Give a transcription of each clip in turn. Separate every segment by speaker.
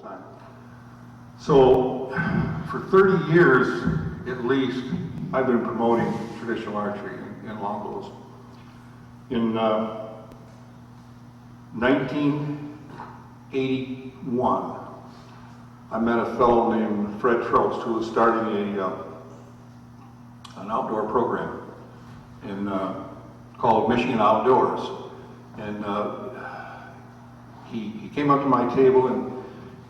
Speaker 1: time. So for 30 years at least, I've been promoting traditional archery in longbows. In 1981, I met a fellow named Fred Trost who was starting an outdoor program called Michigan Outdoors. And he came up to my table and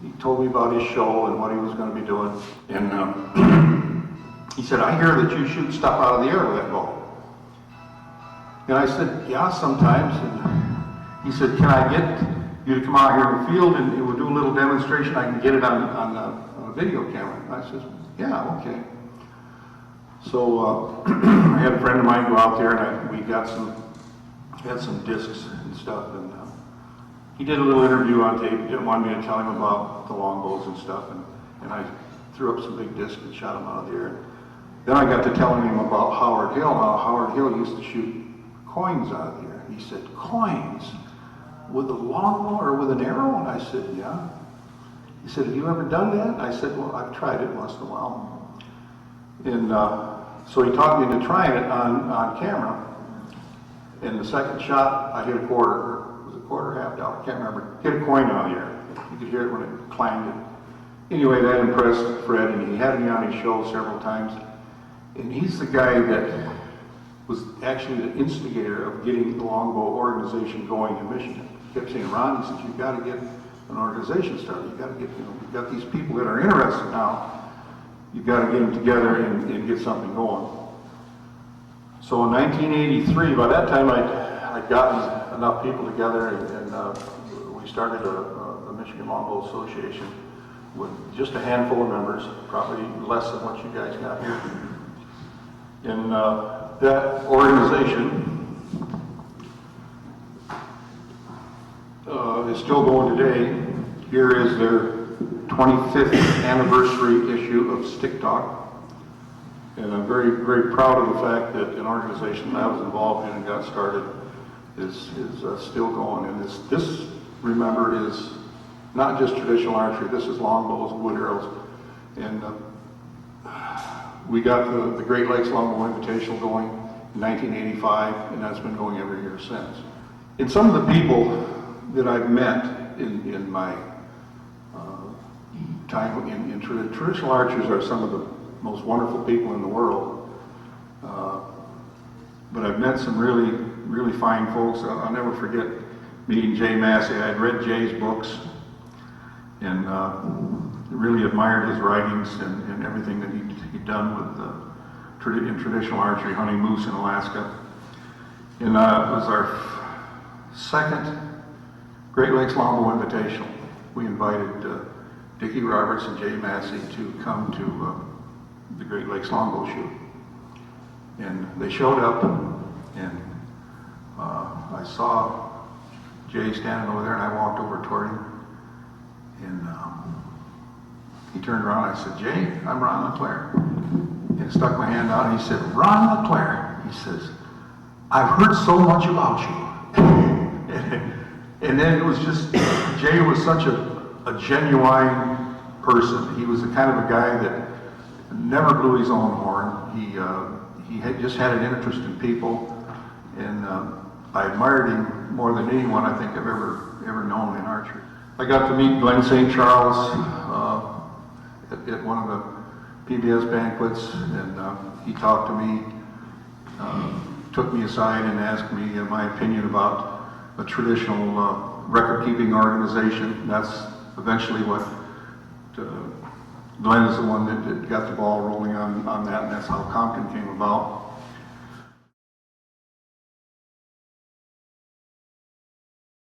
Speaker 1: he told me about his show and what he was going to be doing. And he said, "I hear that you shoot stuff out of the air with that bow." And I said, "Yeah, sometimes." And he said, "Can I get you to come out here in the field and we'll do a little demonstration? I can get it on a video camera." And I said, "Yeah, okay." So I had a friend of mine go out there and we had some discs and stuff. And he did a little interview on tape. He didn't want me to tell him about the longbows and stuff. And I threw up some big discs and shot them out of the air. Then I got to telling him about Howard Hill. Now, Howard Hill used to shoot coins out of the air. He said, "Coins? With a longbow or with an arrow?" And I said, "Yeah." He said, "Have you ever done that?" And I said, "Well, I've tried it once in a while." And so he taught me into trying it on camera. And the second shot, I hit a quarter, or was it a quarter, $half? I can't remember. Hit a coin out of the air. You could hear it when it clanged it. Anyway, that impressed Fred, and he had me on his show several times. And he's the guy that was actually the instigator of getting the Longbow organization going in Michigan. He kept saying, "Ron," he said, "you've got to get an organization started. You've got to get, you've got these people that are interested now. You've got to get them together and get something going." So in 1983, by that time I'd gotten enough people together and we started a Michigan Longbow Association with just a handful of members, probably less than what you guys got here. And that organization is still going today. Here is their 25th anniversary issue of Stick Talk. And I'm very, very proud of the fact that an organization that I was involved in and got started is still going. And this, remember, is not just traditional archery. This is longbows and wood arrows. And we got the Great Lakes Longbow Invitational going in 1985, and that's been going every year since. And some of the people that I've met in my time in traditional archers are some of the most wonderful people in the world. But I've met some really, really fine folks. I'll never forget meeting Jay Massey. I had read Jay's books and really admired his writings and everything that he'd done with in traditional archery, hunting moose in Alaska. And it was our second Great Lakes Longbow Invitational. We invited Dickie Roberts and Jay Massey to come to the Great Lakes Longbow shoot. And they showed up, and I saw Jay standing over there, and I walked over toward him, and he turned around, and I said, "Jay, I'm Ron LaClair." And stuck my hand out, and he said, "Ron LaClair," he says, "I've heard so much about you." And then it was just, Jay was such a genuine person. He was the kind of a guy that never blew his own horn. He just had an interest in people, and I admired him more than anyone I think I've ever known in archery. I got to meet Glenn St. Charles at one of the PBS banquets, and he talked to me, took me aside and asked me my opinion about a traditional record-keeping organization. That's eventually what Glenn is the one that got the ball rolling on that, and that's how Compton came about.